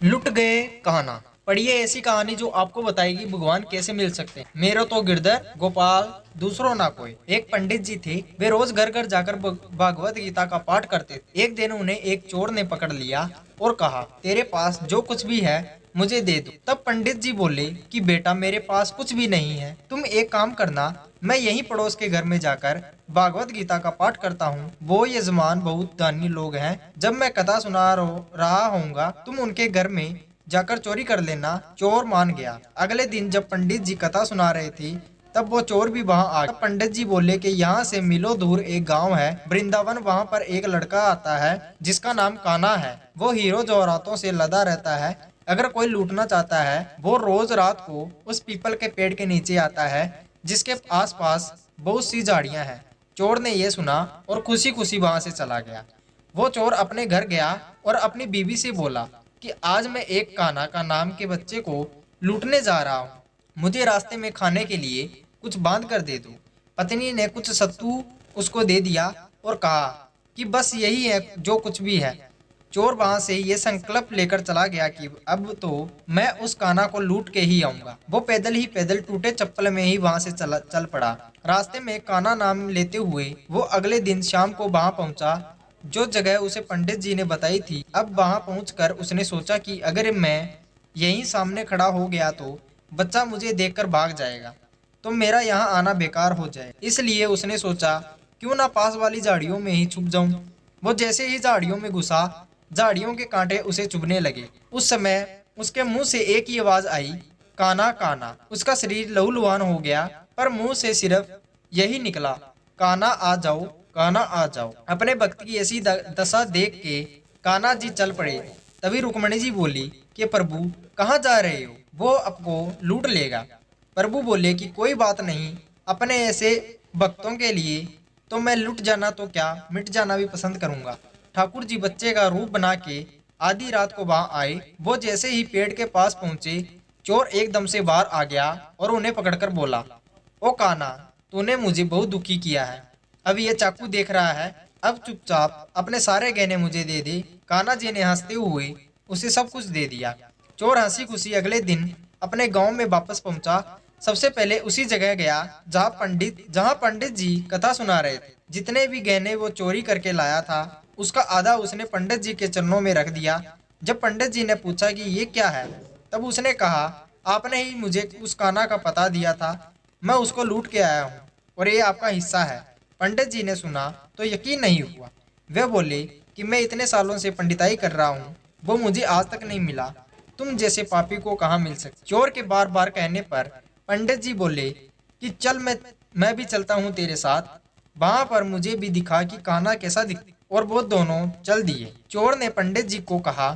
लुट गए कान्हा। पढ़िए ऐसी कहानी जो आपको बताएगी भगवान कैसे मिल सकते हैं। मेरो तो गिरधर गोपाल दूसरों ना कोई। एक पंडित जी थे, वे रोज घर घर जाकर भागवत गीता का पाठ करते थे। एक दिन उन्हें एक चोर ने पकड़ लिया और कहा, तेरे पास जो कुछ भी है मुझे दे दो। तब पंडित जी बोले कि बेटा, मेरे पास कुछ भी नहीं है, तुम एक काम करना, मैं यहीं पड़ोस के घर में जाकर भागवत गीता का पाठ करता हूँ। वो यजमान बहुत दानी लोग हैं, जब मैं कथा सुना रहा होऊंगा तुम उनके घर में जाकर चोरी कर लेना। चोर मान गया। अगले दिन जब पंडित जी कथा सुना रहे थे तब वो चोर भी वहाँ आ गया। तब पंडित जी बोले कि यहाँ से मीलों दूर एक गांव है वृंदावन, वहाँ पर एक लड़का आता है जिसका नाम कान्हा है। वो हीरो जवाहरातों से लदा रहता है। अगर कोई लूटना चाहता है वो रोज रात को उस पीपल के पेड़ के नीचे आता है जिसके आसपास बहुत सी झाड़ियां हैं। चोर ने यह सुना और खुशी खुशी वहां से चला गया। वो चोर अपने घर गया और अपनी बीवी से बोला कि आज मैं एक कान्हा का नाम के बच्चे को लूटने जा रहा हूँ, मुझे रास्ते में खाने के लिए कुछ बांध कर दे दो। पत्नी ने कुछ सत्तू उसको दे दिया और कहा कि बस यही है जो कुछ भी है। चोर वहां से ये संकल्प लेकर चला गया कि अब तो मैं उस कान्हा को लूट के ही आऊंगा। वो पैदल टूटे चप्पल में ही वहां से चल पड़ा। रास्ते में कान्हा नाम लेते हुए वो अगले दिन शाम को वहां पहुंचा जो जगह उसे पंडित जी ने बताई थी। अब वहां पहुंचकर उसने सोचा कि अगर मैं यहीं सामने खड़ा हो गया तो बच्चा मुझे देखकर भाग जाएगा, तो मेरा यहाँ आना बेकार हो जाए। इसलिए उसने सोचा क्यों ना पास वाली झाड़ियों में ही छुप जाऊं। वो जैसे ही झाड़ियों में घुसा, झाड़ियों के कांटे उसे चुभने लगे। उस समय उसके मुंह से एक ही आवाज आई, कान्हा कान्हा। उसका शरीर लहूलुहान हो गया पर मुंह से सिर्फ यही निकला, कान्हा आ जाओ, कान्हा आ जाओ। अपने भक्त की ऐसी दशा देख के कान्हा जी चल पड़े। तभी रुक्मणी जी बोली कि प्रभु कहाँ जा रहे हो, वो आपको लूट लेगा। प्रभु बोले कि कोई बात नहीं, अपने ऐसे भक्तों के लिए तो मैं लुट जाना तो क्या, मिट जाना भी पसंद करूंगा। ठाकुर जी बच्चे का रूप बना के आधी रात को वहां आए। वो जैसे ही पेड़ के पास पहुंचे, चोर एकदम से बाहर आ गया और उन्हें पकड़कर बोला, ओ कान्हा, तूने मुझे बहुत दुखी किया है, अब ये चाकू देख रहा है, अब चुपचाप अपने सारे गहने मुझे दे दे। कान्हा जी ने हंसते हुए उसे सब कुछ दे दिया। चोर हंसी खुशी अगले दिन अपने गांव में वापस पहुंचा। सबसे पहले उसी जगह गया जहां पंडित जी कथा सुना रहे थे। जितने भी गहने वो चोरी करके लाया था उसका आधा उसने पंडित जी के चरणों में रख दिया। जब पंडित जी ने पूछा कि ये क्या है, तब उसने कहा, आपने ही मुझे उस कान्हा का पता दिया था, मैं उसको लूट के आया हूँ और ये आपका हिस्सा है। पंडित जी ने सुना तो यकीन नहीं हुआ। वे बोले कि मैं इतने सालों से पंडिताई कर रहा हूँ, वो मुझे आज तक नहीं मिला, तुम जैसे पापी को कहाँ मिल सकती। चोर के बार बार कहने पर पंडित जी बोले कि चल, मैं भी चलता हूँ तेरे साथ, वहां पर मुझे भी दिखा कि कान्हा कैसा दिख। और वो दोनों चल दिए। चोर ने पंडित जी को कहा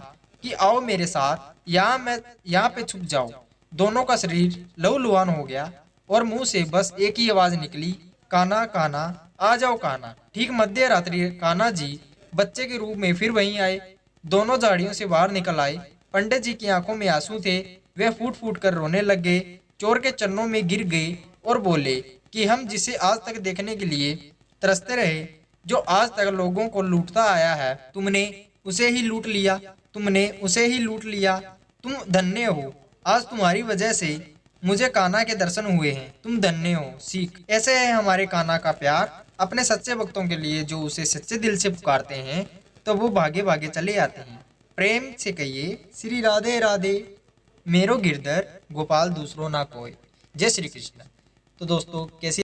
कि आओ मेरे साथ, यहाँ पे छुप जाओ। दोनों का शरीर लहूलुहान हो गया और मुंह से बस एक ही आवाज निकली, कान्हा कान्हा आ जाओ कान्हा। ठीक मध्य रात्रि कान्हा जी बच्चे के रूप में फिर वहीं आए। दोनों झाड़ियों से बाहर निकल आए। पंडित जी की आंखों में आंसू थे, वे फूट फूट कर रोने लग गए। चोर के चरणों में गिर गए और बोले कि हम जिसे आज तक देखने के लिए तरसते रहे, जो आज तक लोगों को लूटता आया है, तुमने उसे ही लूट लिया, तुमने उसे ही लूट लिया। तुम धन्य हो, आज तुम्हारी वजह से मुझे कान्हा के दर्शन हुए हैं, तुम धन्य हो। सीख ऐसे है हमारे कान्हा का प्यार अपने सच्चे भक्तों के लिए, जो उसे सच्चे दिल से पुकारते हैं तो वो भागे भागे चले आते हैं। प्रेम से कहिए श्री राधे राधे, मेरो गिरधर गोपाल दूसरों ना कोई। जय श्री कृष्ण। तो दोस्तों कैसी